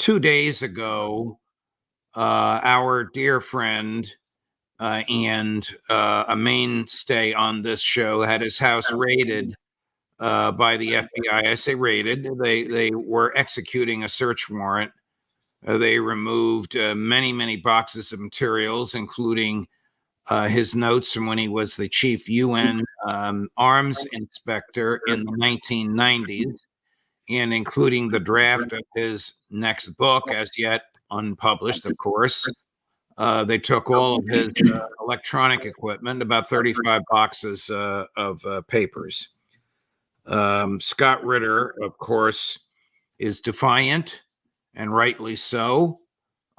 2 days ago, our dear friend and a mainstay on this show had his house raided by the FBI. I say raided. They were executing a search warrant. They removed many boxes of materials, including his notes from when he was the chief UN arms inspector in the 1990s, and including the draft of his next book, as yet unpublished, of course. They took all of his electronic equipment, about 35 boxes of papers. Scot Ritter, of course, is defiant, and rightly so,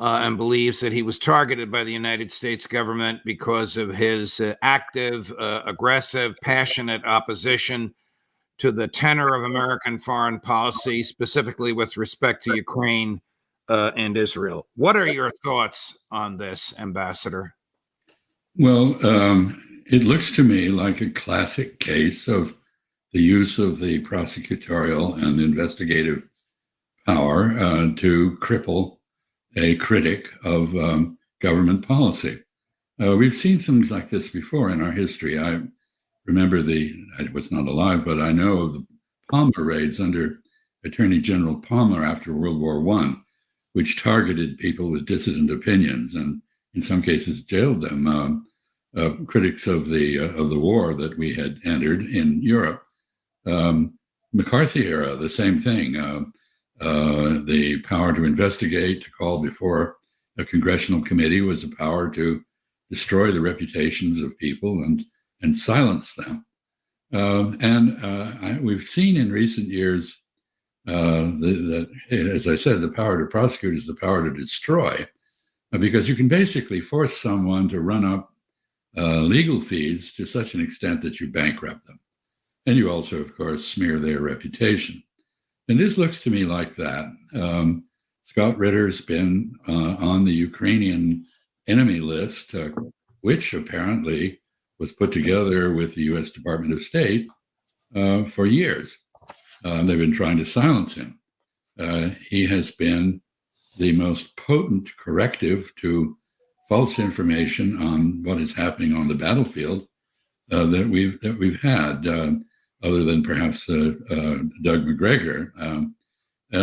and believes that he was targeted by the United States government because of his active, aggressive, passionate opposition to the tenor of American foreign policy, specifically with respect to Ukraine and Israel. What are your thoughts on this, Ambassador? Well, it looks to me like a classic case of the use of the prosecutorial and investigative power to cripple a critic of government policy. We've seen things like this before in our history. I remember I was not alive, but I know of the Palmer raids under Attorney General Palmer after World War I, which targeted people with dissident opinions and in some cases jailed them, critics of the war that we had entered in Europe. McCarthy era, the same thing. The power to investigate, to call before a congressional committee was a power to destroy the reputations of people and silence them. We've seen in recent years that, as I said, the power to prosecute is the power to destroy, because you can basically force someone to run up legal fees to such an extent that you bankrupt them. And you also, of course, smear their reputation. And this looks to me like that. Scot Ritter's been on the Ukrainian enemy list, which apparently was put together with the U.S. Department of State for years. They've been trying to silence him. He has been the most potent corrective to false information on what is happening on the battlefield that we've had, other than perhaps Doug McGregor.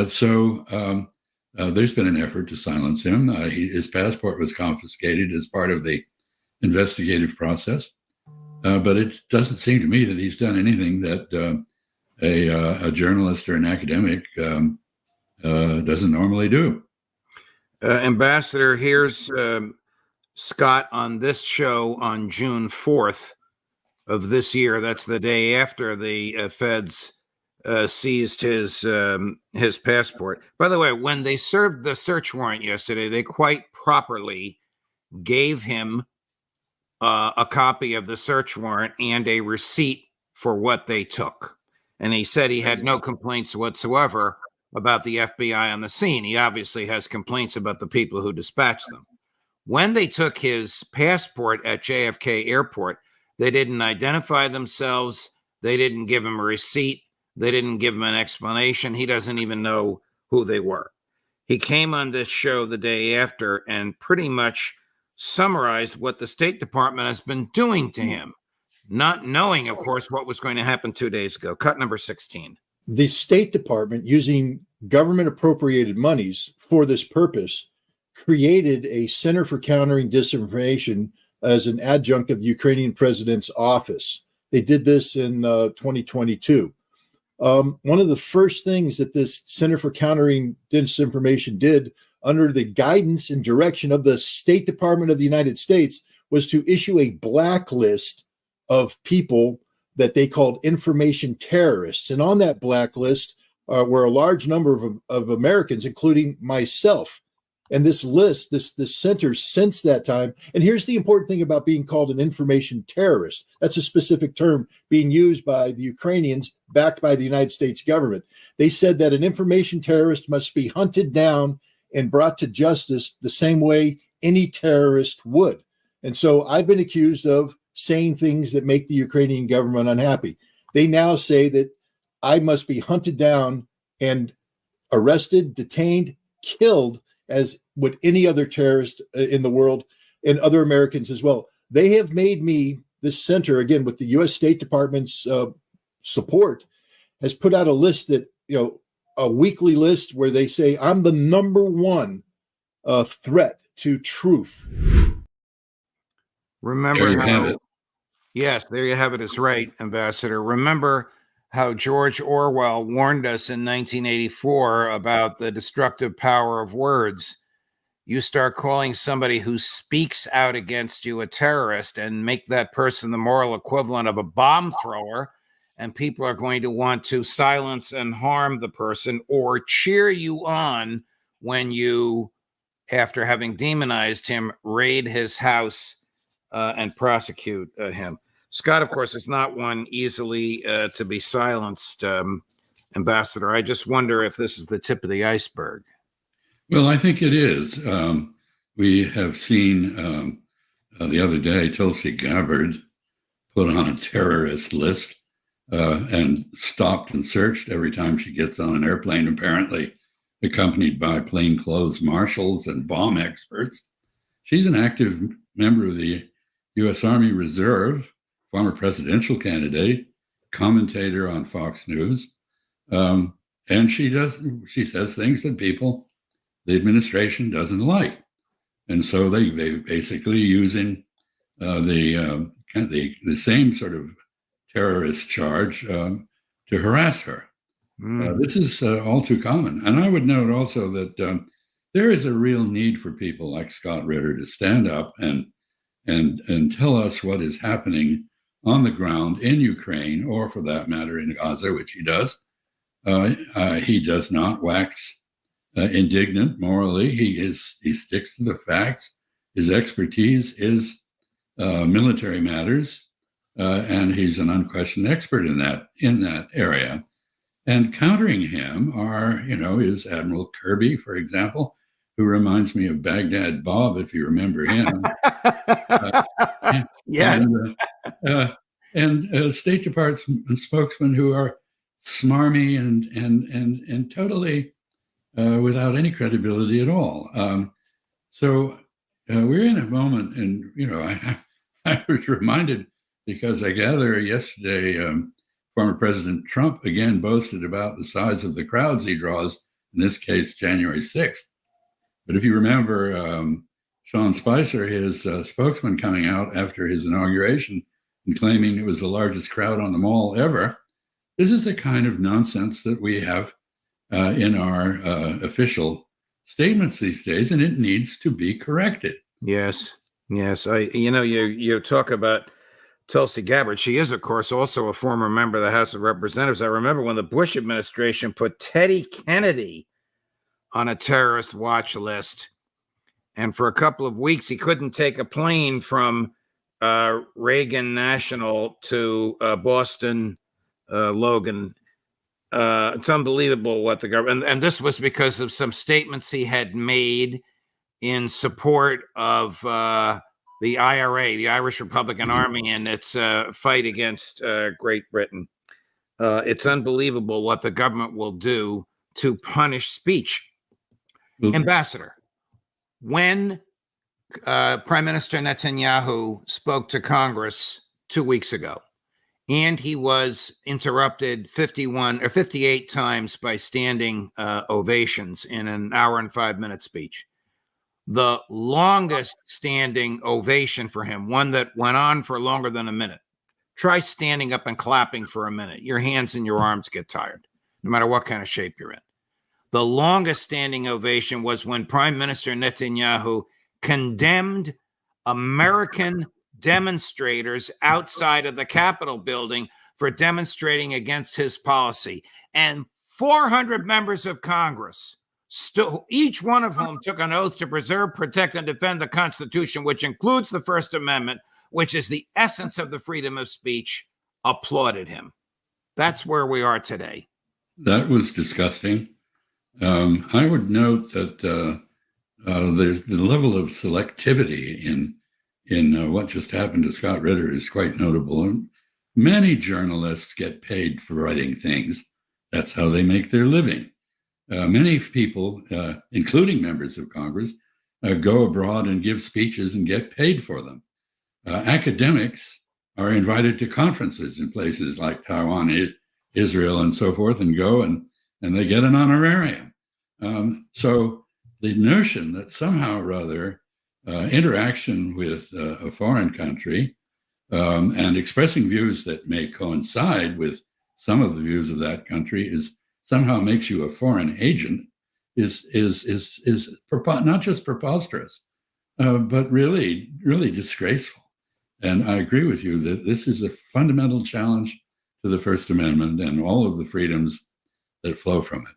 So there's been an effort to silence him. His passport was confiscated as part of the investigative process. But it doesn't seem to me that he's done anything that a journalist or an academic doesn't normally do. Ambassador, here's Scot on this show on June 4th of this year. That's the day after the feds seized his passport. By the way, when they served the search warrant yesterday, they quite properly gave him a copy of the search warrant and a receipt for what they took. And he said he had no complaints whatsoever about the FBI on the scene. He obviously has complaints about the people who dispatched them. When they took his passport at JFK Airport, they didn't identify themselves. They didn't give him a receipt. They didn't give him an explanation. He doesn't even know who they were. He came on this show the day after and pretty much summarized what the State Department has been doing to him, not knowing, of course, what was going to happen 2 days ago. Cut number 16. The State Department, using government appropriated monies for this purpose, created a Center for Countering Disinformation as an adjunct of the Ukrainian president's office. They did this in 2022. One of the first things that this Center for Countering Disinformation did, under the guidance and direction of the State Department of the United States, was to issue a blacklist of people that they called information terrorists. And on that blacklist were a large number of Americans, including myself. And this list, this center since that time, and here's the important thing about being called an information terrorist. That's a specific term being used by the Ukrainians, backed by the United States government. They said that an information terrorist must be hunted down and brought to justice the same way any terrorist would. And so I've been accused of saying things that make the Ukrainian government unhappy. They now say that I must be hunted down and arrested, detained, killed as would any other terrorist in the world, and other Americans as well. They have made me, this center, again, with the U.S. State Department's support, has put out a list that, a weekly list where they say I'm the number one threat to truth. Remember There you have how, it. yes, there you have it, is right, Ambassador. Remember how George Orwell warned us in 1984 about the destructive power of words. You start calling somebody who speaks out against you a terrorist and make that person the moral equivalent of a bomb thrower, and people are going to want to silence and harm the person or cheer you on when you, after having demonized him, raid his house and prosecute him. Scott, of course, is not one easily to be silenced, Ambassador. I just wonder if this is the tip of the iceberg. Well, I think it is. We have seen the other day Tulsi Gabbard put on a terrorist list and stopped and searched every time she gets on an airplane, apparently accompanied by plainclothes marshals and bomb experts. She's an active member of the U.S. Army Reserve, former presidential candidate, commentator on Fox News. And she says things that the administration doesn't like. And so they basically using the same sort of terrorist charge to harass her. This is all too common. And I would note also that there is a real need for people like Scot Ritter to stand up and tell us what is happening on the ground in Ukraine, or for that matter in Gaza, which he does. He does not wax indignant morally. He sticks to the facts. His expertise is military matters, and he's an unquestioned expert in that area. And countering him is Admiral Kirby, for example, who reminds me of Baghdad Bob, if you remember him. Yes. And State Department spokesmen who are smarmy and totally without any credibility at all. So we're in a moment, and I was reminded, because I gather yesterday former President Trump again boasted about the size of the crowds he draws, in this case January 6th. But if you remember Sean Spicer, his spokesman, coming out after his inauguration and claiming it was the largest crowd on the mall ever, this is the kind of nonsense that we have in our official statements these days, and it needs to be corrected. Yes. You talk about Tulsi Gabbard. She is, of course, also a former member of the House of Representatives. I remember when the Bush administration put Teddy Kennedy on a terrorist watch list, and for a couple of weeks he couldn't take a plane from Reagan National to Boston Logan. It's unbelievable what the government, and this was because of some statements he had made in support of the IRA, the Irish Republican Army, and its fight against Great Britain. It's unbelievable what the government will do to punish speech. Ambassador, when Prime Minister Netanyahu spoke to Congress 2 weeks ago, and he was interrupted 51 or 58 times by standing ovations in an hour and 5-minute speech, the longest standing ovation for him, one that went on for longer than a minute. Try standing up and clapping for a minute. Your hands and your arms get tired, no matter what kind of shape you're in. The longest standing ovation was when Prime Minister Netanyahu condemned American demonstrators outside of the Capitol building for demonstrating against his policy. And 400 members of Congress, each one of whom took an oath to preserve, protect, and defend the Constitution, which includes the First Amendment, which is the essence of the freedom of speech, applauded him. That's where we are today. That was disgusting. I would note that there's the level of selectivity in what just happened to Scot Ritter is quite notable. And many journalists get paid for writing things. That's how they make their living. Many people, including members of Congress, go abroad and give speeches and get paid for them. Academics are invited to conferences in places like Taiwan, Israel, and so forth, and go and they get an honorarium. So the notion that somehow or other interaction with a foreign country and expressing views that may coincide with some of the views of that country is somehow makes you a foreign agent is not just preposterous, but really disgraceful. And I agree with you that this is a fundamental challenge to the First Amendment and all of the freedoms that flow from it.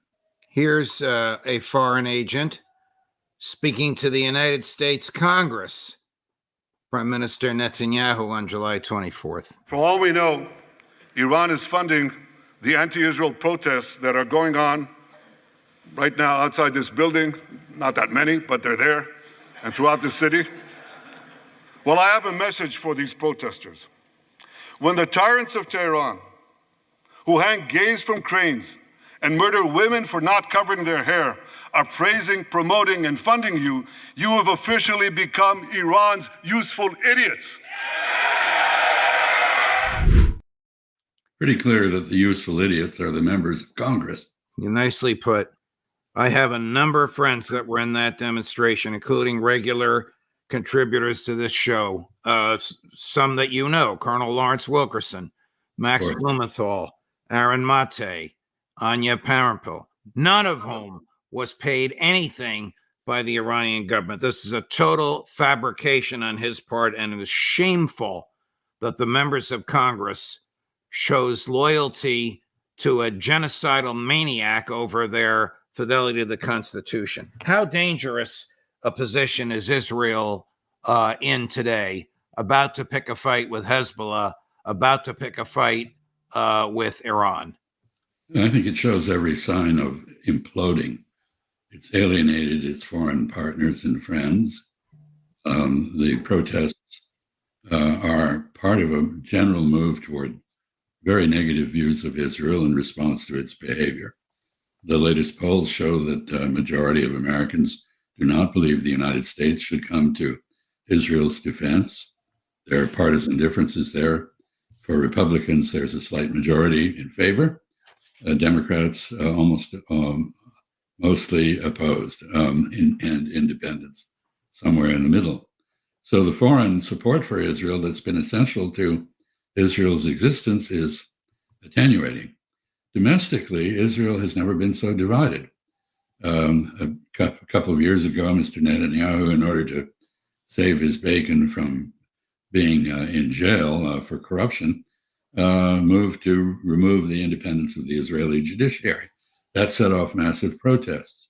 Here's a foreign agent speaking to the United States Congress, Prime Minister Netanyahu, on July 24th. For all we know, Iran is funding the anti-Israel protests that are going on right now outside this building. Not that many, but they're there, and throughout the city. Well, I have a message for these protesters. When the tyrants of Tehran, who hang gays from cranes and murder women for not covering their hair, are praising, promoting, and funding you, you have officially become Iran's useful idiots. Pretty clear that the useful idiots are the members of Congress. You nicely put. I have a number of friends that were in that demonstration, including regular contributors to this show. Some that you know, Colonel Lawrence Wilkerson, Max Blumenthal, Aaron Mate, Anya Parampil, none of whom was paid anything by the Iranian government. This is a total fabrication on his part, and it is shameful that the members of Congress shows loyalty to a genocidal maniac over their fidelity to the Constitution. How dangerous a position is Israel in today, about to pick a fight with Hezbollah, about to pick a fight with Iran? I think it shows every sign of imploding. It's alienated its foreign partners and friends. The protests are part of a general move toward very negative views of Israel in response to its behavior. The latest polls show that a majority of Americans do not believe the United States should come to Israel's defense. There are partisan differences there. For Republicans, there's a slight majority in favor. Democrats mostly opposed, and independents somewhere in the middle. So the foreign support for Israel that's been essential to Israel's existence is attenuating. Domestically, Israel has never been so divided. A couple of years ago, Mr. Netanyahu, in order to save his bacon from being in jail for corruption, moved to remove the independence of the Israeli judiciary. That set off massive protests.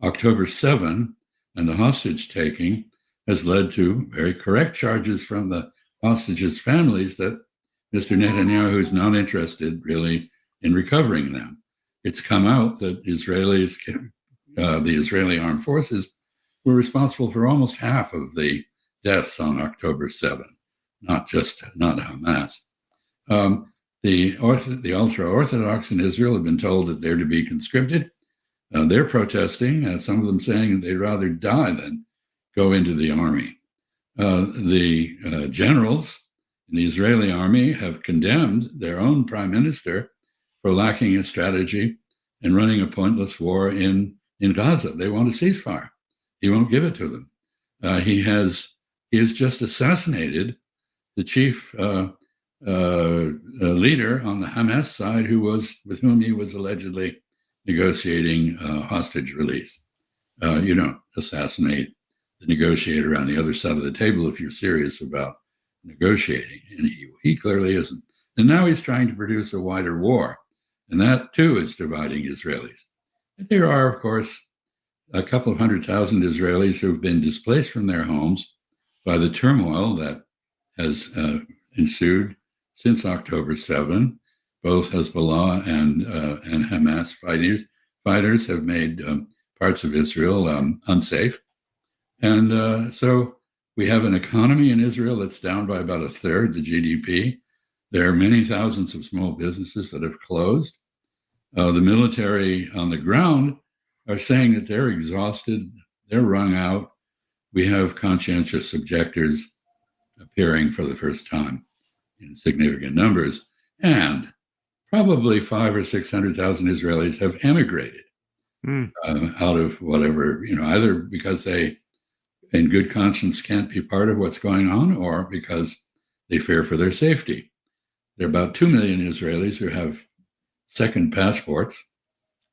October 7 and the hostage taking has led to very correct charges from the hostages' families that Mr. Netanyahu is not interested really in recovering them. It's come out that the Israeli armed forces were responsible for almost half of the deaths on October 7, not Hamas. The ultra-Orthodox in Israel have been told that they're to be conscripted. They're protesting, some of them saying that they'd rather die than go into the army. The generals in the Israeli army have condemned their own prime minister for lacking a strategy and running a pointless war in Gaza. They want a ceasefire. He won't give it to them. He has just assassinated the chief leader on the Hamas side, with whom he was allegedly negotiating hostage release. You don't assassinate the negotiator on the other side of the table if you're serious about negotiating, and he clearly isn't. And now he's trying to produce a wider war, and that too is dividing Israelis. There are, of course, a couple of 100,000 Israelis who've been displaced from their homes by the turmoil that has ensued since October 7. Both Hezbollah and Hamas fighters have made parts of Israel unsafe. And so we have an economy in Israel that's down by about a third the GDP. There are many thousands of small businesses that have closed. The military on the ground are saying that they're exhausted, they're wrung out. We have conscientious objectors appearing for the first time in significant numbers, and probably 500,000 or 600,000 Israelis have emigrated out of whatever, either because they, in good conscience, can't be part of what's going on, or because they fear for their safety. There are about 2 million Israelis who have second passports,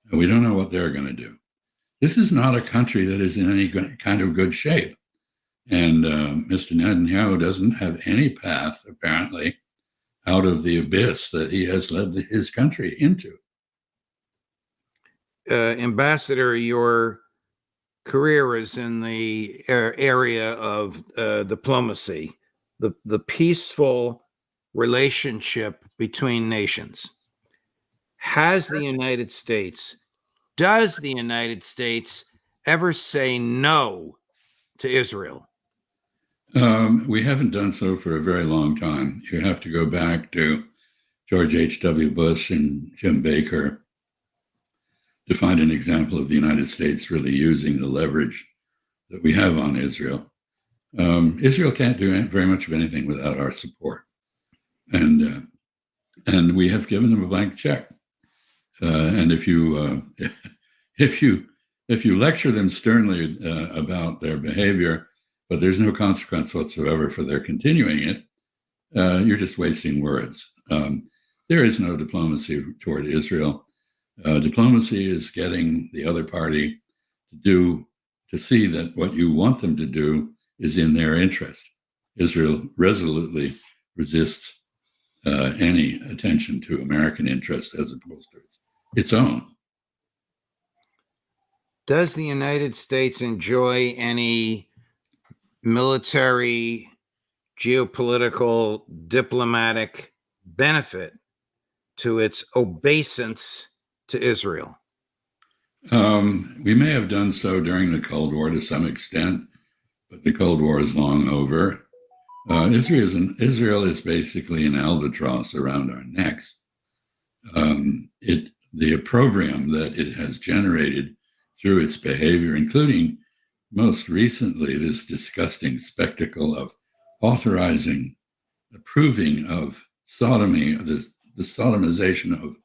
and we don't know what they're going to do. This is not a country that is in any kind of good shape. And Mr. Netanyahu doesn't have any path, apparently, out of the abyss that he has led his country into. Ambassador, your career is in the area of diplomacy, the peaceful relationship between nations. Does the United States ever say no to Israel? We haven't done so for a very long time. You have to go back to George H.W. Bush and Jim Baker to find an example of the United States really using the leverage that we have on Israel. Israel can't do very much of anything without our support. And we have given them a blank check. And if you lecture them sternly about their behavior, but there's no consequence whatsoever for their continuing it, you're just wasting words. There is no diplomacy toward Israel. Diplomacy is getting the other party to see that what you want them to do is in their interest. Israel resolutely resists any attention to American interests as opposed to its own. Does the United States enjoy any military, geopolitical, diplomatic benefit to its obeisance to Israel? We may have done so during the Cold War to some extent, but the Cold War is long over. Israel is basically an albatross around our necks. The opprobrium that it has generated through its behavior, including most recently this disgusting spectacle of approving of sodomy, the sodomization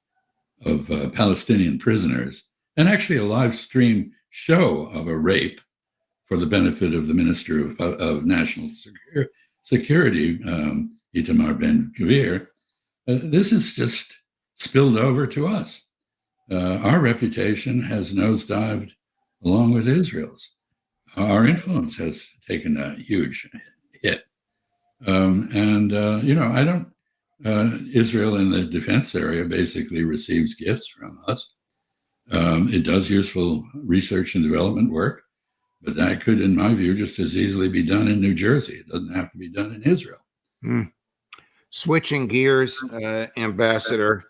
of Palestinian prisoners, and actually a live stream show of a rape for the benefit of the Minister of National Security, Itamar Ben-Gvir. This is just spilled over to us. Our reputation has nosedived along with Israel's. Our influence has taken a huge hit. Israel in the defense area basically receives gifts from us. It does useful research and development work, but that could, in my view, just as easily be done in New Jersey. It doesn't have to be done in Israel. Switching gears, Ambassador,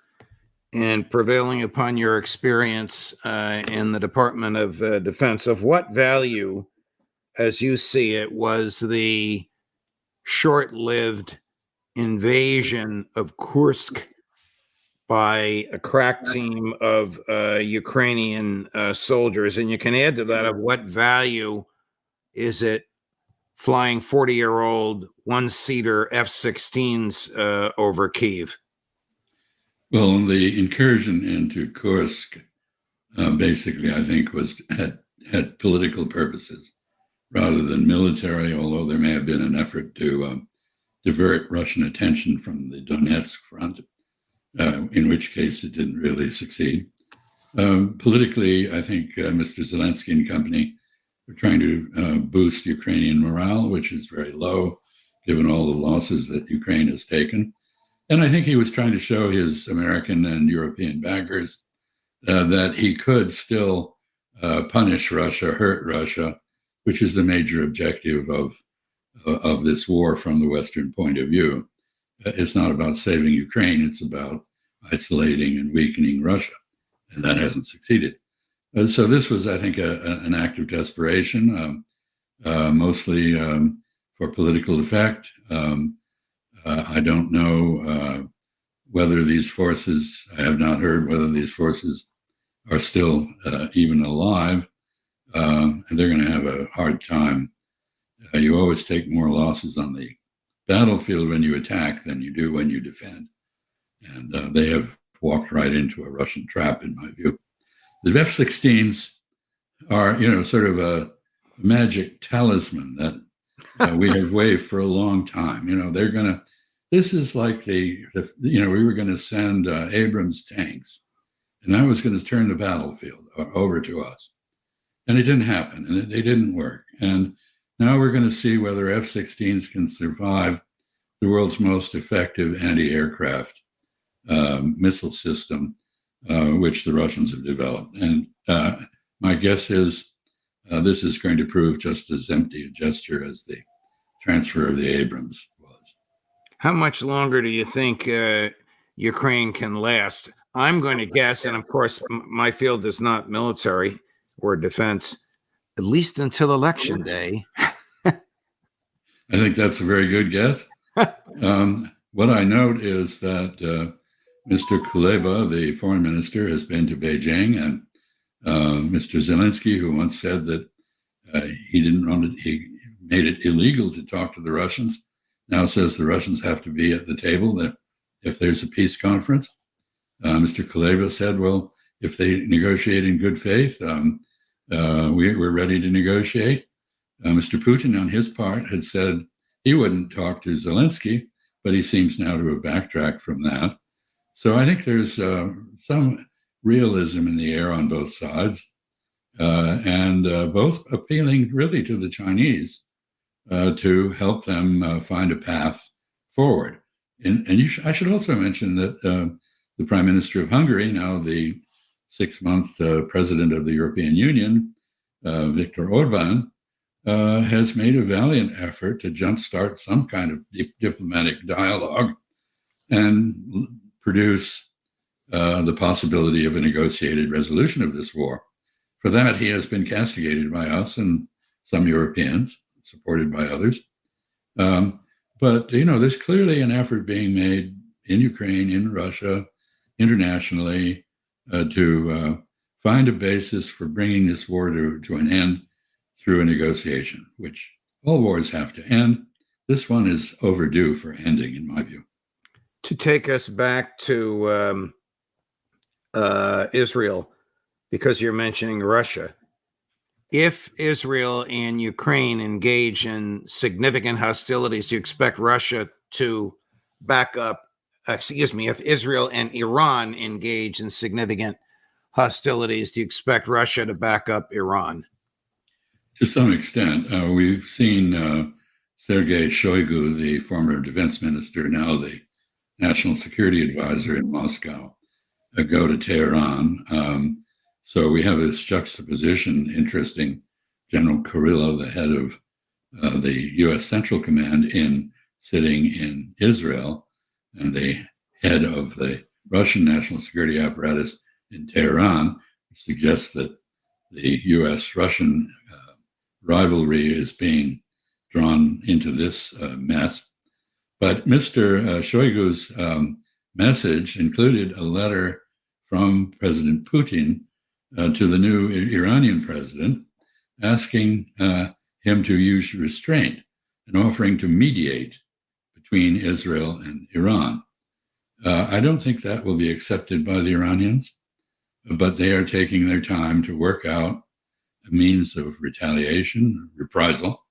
and prevailing upon your experience in the Department of Defense, of what value, as you see it, was the short-lived invasion of Kursk by a crack team of Ukrainian soldiers? And you can add to that, of what value is it flying 40-year-old one-seater F-16s over Kyiv? Well, the incursion into Kursk basically, I think, had political purposes rather than military, although there may have been an effort to divert Russian attention from the Donetsk front, in which case it didn't really succeed. Politically, I think Mr. Zelensky and company were trying to boost Ukrainian morale, which is very low given all the losses that Ukraine has taken. And I think he was trying to show his American and European backers that he could still punish Russia, hurt Russia, which is the major objective of this war from the Western point of view. It's not about saving Ukraine, it's about isolating and weakening Russia, and that hasn't succeeded. So this was, I think, an act of desperation, mostly for political effect. I don't know whether these forces, I have not heard whether these forces are still even alive, and they're going to have a hard time. You always take more losses on the battlefield when you attack than you do when you defend. And they have walked right into a Russian trap, in my view. The F-16s are, sort of a magic talisman that we have waved for a long time. They're going to, this is like we were going to send Abrams tanks, and that was going to turn the battlefield over to us. And it didn't happen, and they didn't work. And now we're going to see whether F-16s can survive the world's most effective anti-aircraft missile system, which the Russians have developed. And my guess is this is going to prove just as empty a gesture as the transfer of the Abrams was. How much longer do you think Ukraine can last? I'm going to guess, and of course, my field is not military or defense, at least until election day. I think that's a very good guess. What I note is that Mr. Kuleba, the foreign minister, has been to Beijing, and Mr. Zelensky, who once said that he made it illegal to talk to the Russians, now says the Russians have to be at the table if there's a peace conference. Mr. Kuleba said, well, if they negotiate in good faith, we're ready to negotiate. Mr. Putin, on his part, had said he wouldn't talk to Zelensky, but he seems now to have backtracked from that. So I think there's some realism in the air on both sides, and both appealing really to the Chinese to help them find a path forward. And I should also mention that the Prime Minister of Hungary, now the 6-month president of the European Union, Viktor Orban, has made a valiant effort to jumpstart some kind of diplomatic dialogue and produce the possibility of a negotiated resolution of this war. For that, he has been castigated by us and some Europeans, supported by others. But there's clearly an effort being made in Ukraine, in Russia, internationally, to find a basis for bringing this war to an end through a negotiation, which all wars have to end. This one is overdue for ending, in my view. To take us back to Israel, because you're mentioning Russia, if Israel and Ukraine engage in significant hostilities, you expect Russia to back up, if Israel and Iran engage in significant hostilities, do you expect Russia to back up Iran? To some extent. We've seen Sergei Shoigu, the former defense minister, now the national security advisor in Moscow, go to Tehran. So we have this juxtaposition. Interesting. General Kirilov, the head of the U.S. Central Command, sitting in Israel, and the head of the Russian national security apparatus in Tehran, which suggests that the U.S.-Russian rivalry is being drawn into this mess. But Mr. Shoigu's message included a letter from President Putin to the new Iranian president, asking him to use restraint and offering to mediate between Israel and Iran. I don't think that will be accepted by the Iranians, but they are taking their time to work out a means of retaliation, reprisal,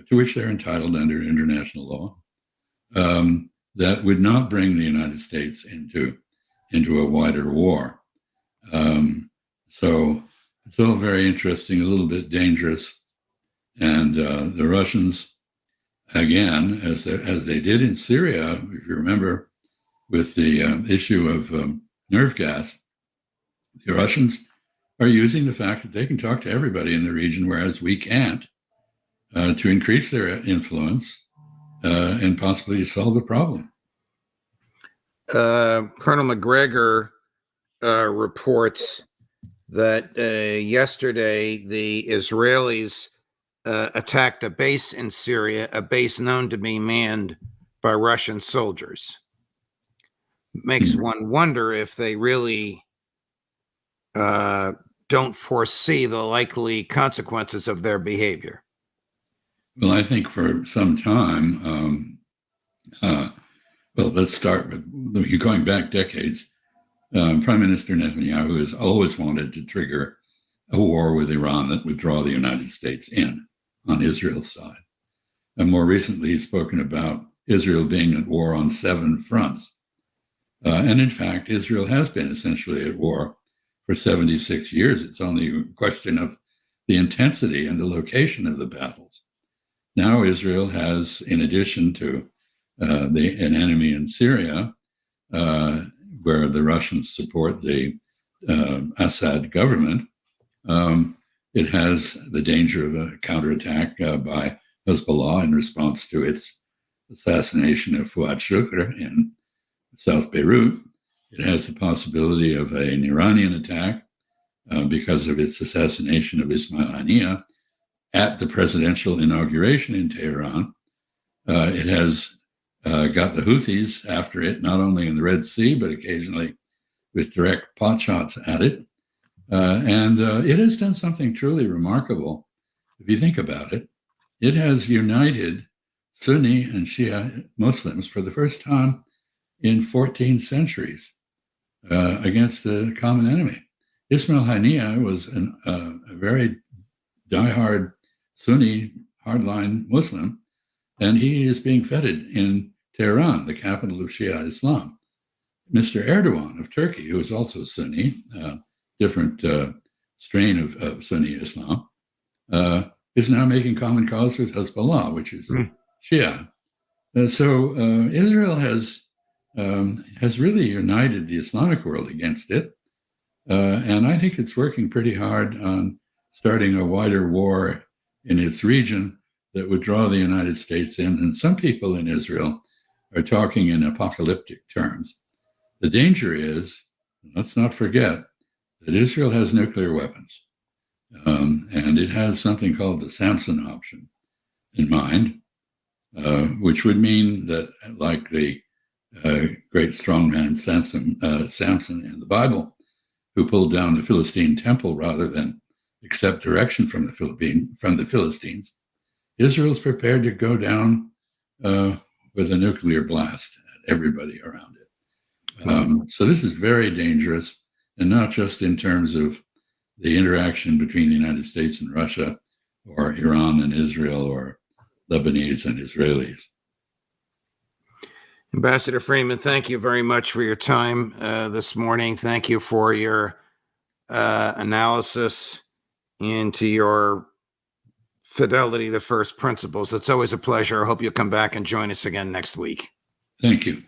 to which they're entitled under international law, that would not bring the United States into a wider war. So it's all very interesting, a little bit dangerous. And the Russians, again, as they did in Syria, if you remember, with the issue of nerve gas, the Russians are using the fact that they can talk to everybody in the region, whereas we can't, to increase their influence and possibly solve the problem. Colonel McGregor reports that yesterday the Israelis attacked a base in Syria, a base known to be manned by Russian soldiers. Makes one wonder if they really don't foresee the likely consequences of their behavior? Well, I think for some time, well, let's start with you're going back decades. Prime Minister Netanyahu has always wanted to trigger a war with Iran that would draw the United States in on Israel's side. And more recently, he's spoken about Israel being at war on 7 fronts. And in fact, Israel has been essentially at war for 76 years. It's only a question of the intensity and the location of the battles. Now Israel has, in addition to an enemy in Syria, where the Russians support the Assad government, it has the danger of a counterattack by Hezbollah in response to its assassination of Fuad Shukr in South Beirut. It has the possibility of an Iranian attack because of its assassination of Ismail Haniyeh at the presidential inauguration in Tehran. It has got the Houthis after it, not only in the Red Sea, but occasionally with direct pot shots at it. And it has done something truly remarkable. If you think about it, it has united Sunni and Shia Muslims for the first time in 14 centuries against a common enemy. Ismail Haniyeh was a very diehard Sunni hardline Muslim, and he is being feted in Tehran, the capital of Shia Islam. Mr. Erdogan of Turkey, who is also Sunni, different strain of Sunni Islam, is now making common cause with Hezbollah, which is Shia. So Israel has really united the Islamic world against it. And I think it's working pretty hard on starting a wider war in its region that would draw the United States in. And some people in Israel are talking in apocalyptic terms. The danger is, let's not forget, that Israel has nuclear weapons. And it has something called the Samson option in mind, which would mean that, like the great strongman Samson in the Bible, who pulled down the Philistine temple rather than accept direction from the Philistines, Israel's prepared to go down with a nuclear blast at everybody around it. So this is very dangerous, and not just in terms of the interaction between the United States and Russia, or Iran and Israel, or Lebanese and Israelis. Ambassador Freeman, thank you very much for your time this morning. Thank you for your analysis into your fidelity to first principles. It's always a pleasure. I hope you'll come back and join us again next week. Thank you.